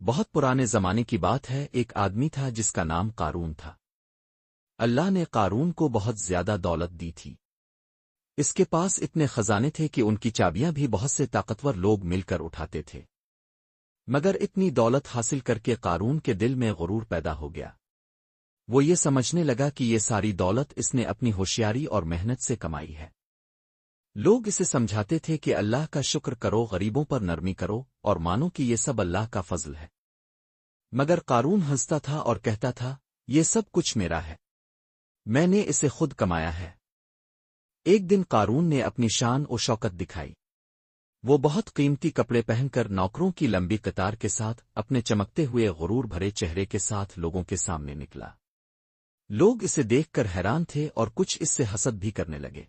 بہت پرانے زمانے کی بات ہے، ایک آدمی تھا جس کا نام قارون تھا۔ اللہ نے قارون کو بہت زیادہ دولت دی تھی۔ اس کے پاس اتنے خزانے تھے کہ ان کی چابیاں بھی بہت سے طاقتور لوگ مل کر اٹھاتے تھے۔ مگر اتنی دولت حاصل کر کے قارون کے دل میں غرور پیدا ہو گیا۔ وہ یہ سمجھنے لگا کہ یہ ساری دولت اس نے اپنی ہوشیاری اور محنت سے کمائی ہے۔ لوگ اسے سمجھاتے تھے کہ اللہ کا شکر کرو، غریبوں پر نرمی کرو، اور مانو کہ یہ سب اللہ کا فضل ہے۔ مگر قارون ہنستا تھا اور کہتا تھا، یہ سب کچھ میرا ہے، میں نے اسے خود کمایا ہے۔ ایک دن قارون نے اپنی شان و شوکت دکھائی۔ وہ بہت قیمتی کپڑے پہن کر نوکروں کی لمبی قطار کے ساتھ اپنے چمکتے ہوئے غرور بھرے چہرے کے ساتھ لوگوں کے سامنے نکلا۔ لوگ اسے دیکھ کر حیران تھے اور کچھ اس سے حسد بھی کرنے لگے۔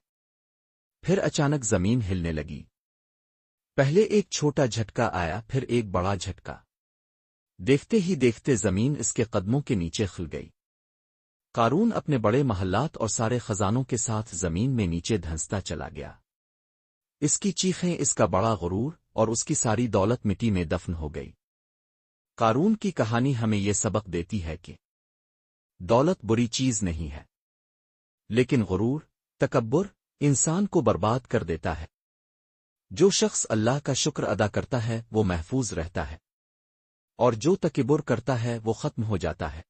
پھر اچانک زمین ہلنے لگی۔ پہلے ایک چھوٹا جھٹکا آیا، پھر ایک بڑا جھٹکا۔ دیکھتے ہی دیکھتے زمین اس کے قدموں کے نیچے کھل گئی۔ قارون اپنے بڑے محلات اور سارے خزانوں کے ساتھ زمین میں نیچے دھنستا چلا گیا۔ اس کی چیخیں، اس کا بڑا غرور اور اس کی ساری دولت مٹی میں دفن ہو گئی۔ قارون کی کہانی ہمیں یہ سبق دیتی ہے کہ دولت بری چیز نہیں ہے، لیکن غرور، تکبر انسان کو برباد کر دیتا ہے۔ جو شخص اللہ کا شکر ادا کرتا ہے وہ محفوظ رہتا ہے، اور جو تکبر کرتا ہے وہ ختم ہو جاتا ہے۔